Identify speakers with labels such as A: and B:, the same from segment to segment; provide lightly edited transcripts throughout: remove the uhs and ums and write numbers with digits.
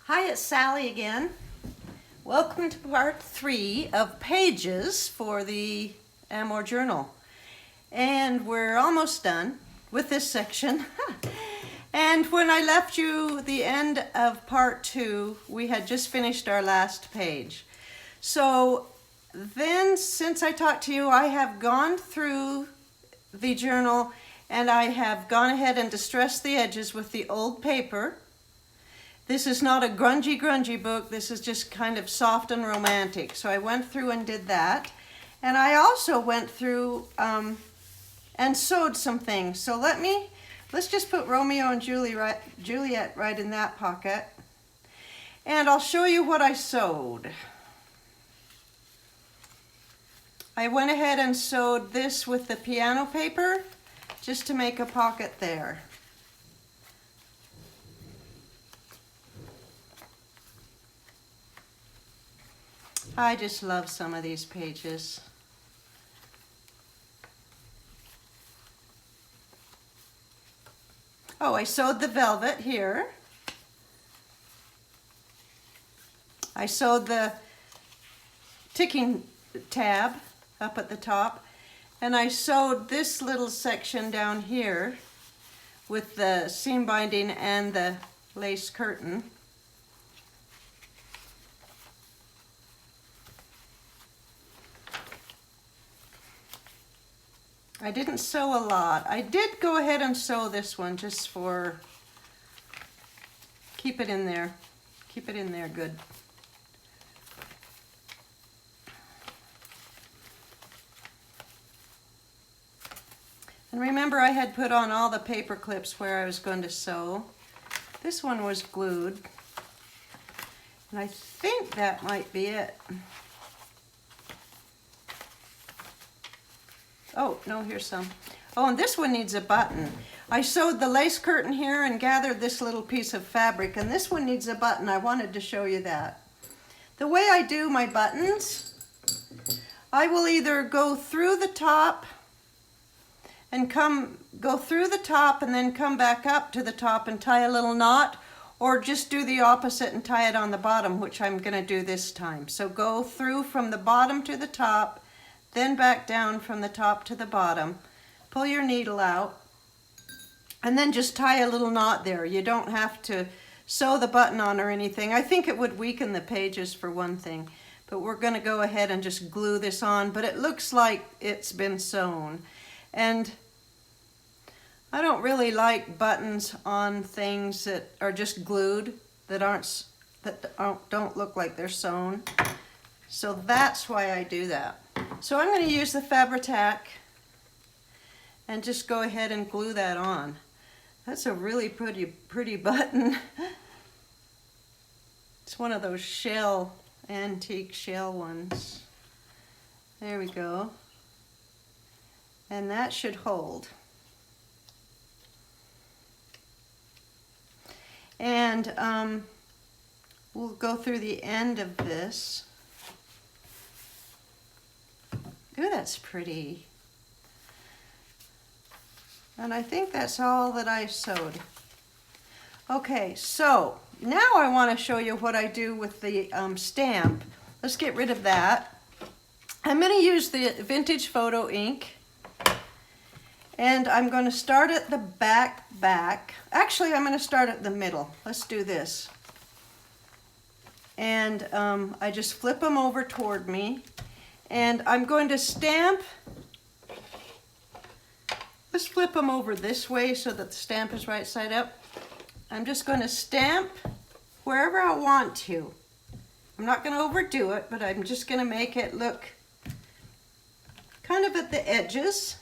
A: Hi, it's Sally again. Welcome to part 3 of pages for the Amour Journal. And we're almost done with this section. And when I left you the end of part 2, we had just finished our last page. So then, since I talked to you, I have gone through the journal and I have gone ahead and distressed the edges with the old paper. This is not a grungy book. This is just kind of soft and romantic. So I went through and did that. And I also went through and sewed some things. So let's just put Romeo and Juliet right in that pocket. And I'll show you what I sewed. I went ahead and sewed this with the piano paper just to make a pocket there. I just love some of these pages. Oh, I sewed the velvet here. I sewed the ticking tab up at the top. And I sewed this little section down here with the seam binding and the lace curtain. I didn't sew a lot. I did go ahead and sew this one just for, keep it in there good. And remember, I had put on all the paper clips where I was going to sew. This one was glued, and I think that might be it. Oh, no, here's some. Oh, and this one needs a button. I sewed the lace curtain here and gathered this little piece of fabric, and this one needs a button. I wanted to show you that. The way I do my buttons, I will either go through the top and go through the top and then come back up to the top and tie a little knot, or just do the opposite and tie it on the bottom, which I'm going to do this time. So go through from the bottom to the top, then back down from the top to the bottom, pull your needle out, and then just tie a little knot there. You don't have to sew the button on or anything. I think it would weaken the pages for one thing, but we're going to go ahead and just glue this on, but it looks like it's been sewn. And I don't really like buttons on things that are just glued, that don't look like they're sewn. So that's why I do that. So I'm going to use the Fabri-Tac and just go ahead and glue that on. That's a really pretty button. It's one of those antique shell ones. There we go. And that should hold. And we'll go through the end of this. Ooh, that's pretty. And I think that's all that I sewed. Okay, so now I want to show you what I do with the stamp. Let's get rid of that. I'm going to use the Vintage Photo ink. And I'm going to start at the back. Actually, I'm going to start at the middle. Let's do this. And I just flip them over toward me. And I'm going to stamp. Let's flip them over this way so that the stamp is right side up. I'm just going to stamp wherever I want to. I'm not going to overdo it, but I'm just going to make it look kind of at the edges.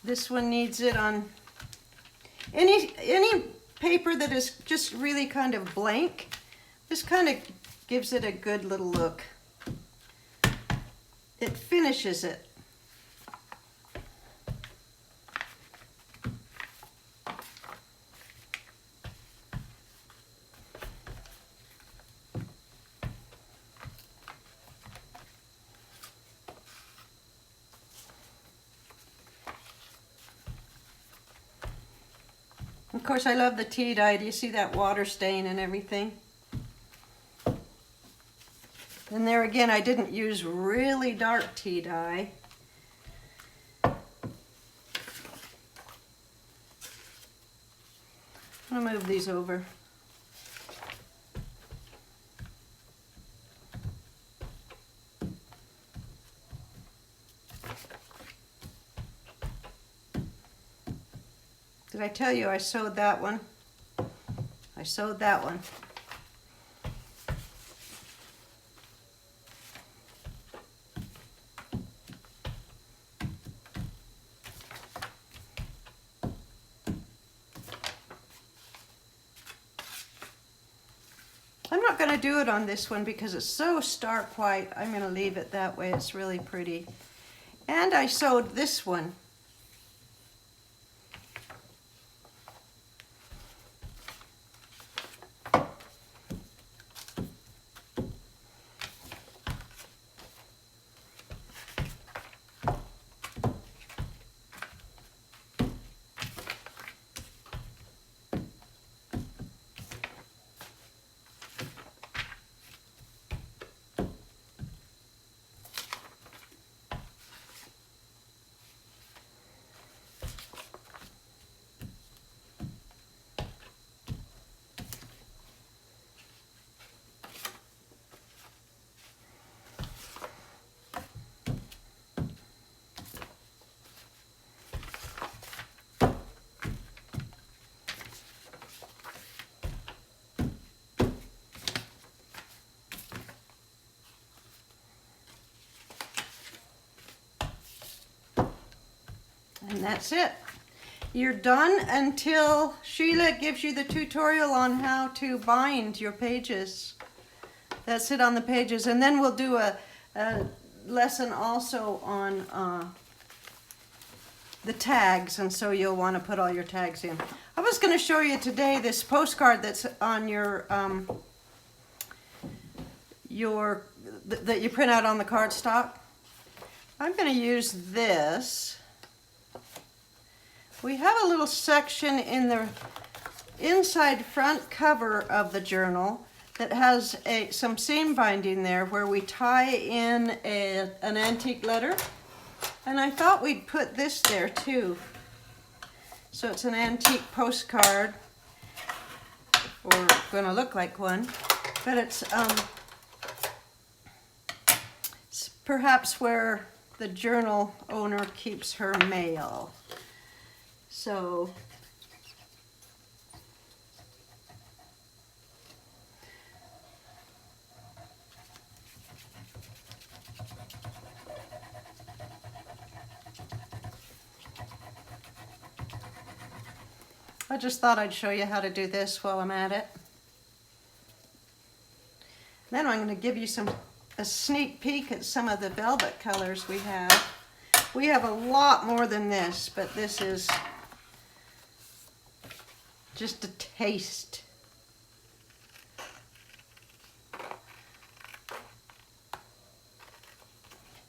A: This one needs it on any paper that is just really kind of blank. This kind of gives it a good little look. It finishes it. Of course, I love the tea dye. Do you see that water stain and everything? And there again, I didn't use really dark tea dye. I'm gonna move these over. Did I tell you I sewed that one? I sewed that one. I'm not going to do it on this one because it's so stark white. I'm going to leave it that way. It's really pretty. And I sewed this one. And that's it. You're done until Sheila gives you the tutorial on how to bind your pages. That's it on the pages. And then we'll do a lesson also on the tags, and so you'll want to put all your tags in. I was going to show you today this postcard that's on your that you print out on the cardstock. I'm going to use this. We have a little section in the inside front cover of the journal that has some seam binding there where we tie in an antique letter. And I thought we'd put this there too. So it's an antique postcard, or going to look like one, but it's perhaps where the journal owner keeps her mail. So I just thought I'd show you how to do this while I'm at it. Then I'm going to give you a sneak peek at some of the velvet colors we have. We have a lot more than this, but this is just a taste.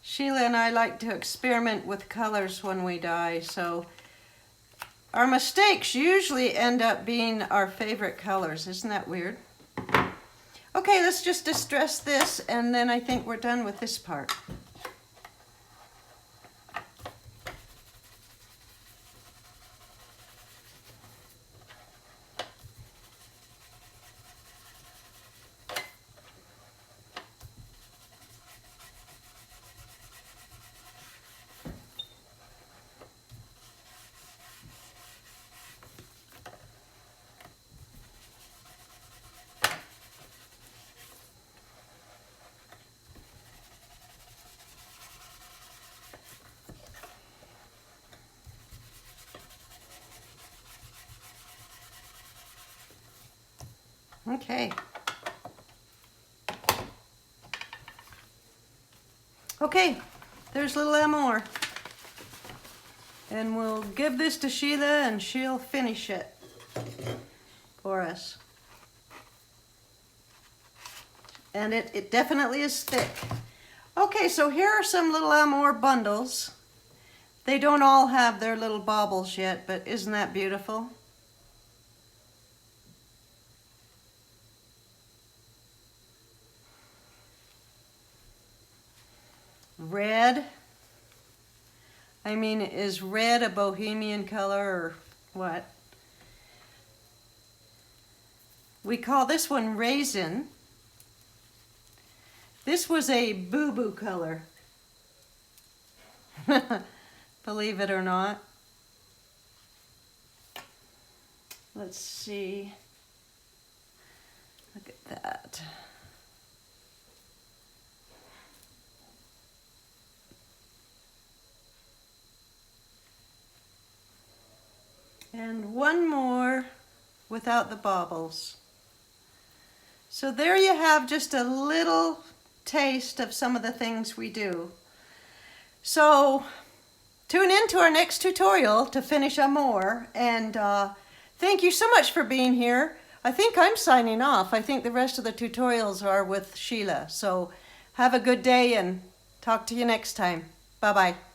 A: Sheila and I like to experiment with colors when we dye, so our mistakes usually end up being our favorite colors. Isn't that weird? Okay, let's just distress this, and then I think we're done with this part. Okay. Okay, there's little Amour. And we'll give this to Sheila and she'll finish it for us. And it definitely is thick. Okay, so here are some little Amour bundles. They don't all have their little baubles yet, but isn't that beautiful? red. I mean, is red a bohemian color or what? We call this one raisin. This was a boo-boo color. Believe it or not. Let's see. Look at that. And one more without the baubles. So there you have just a little taste of some of the things we do. So tune in to our next tutorial to finish Amour, and thank you so much for being here. I think I'm signing off. I think the rest of the tutorials are with Sheila. So have a good day and talk to you next time. Bye-bye.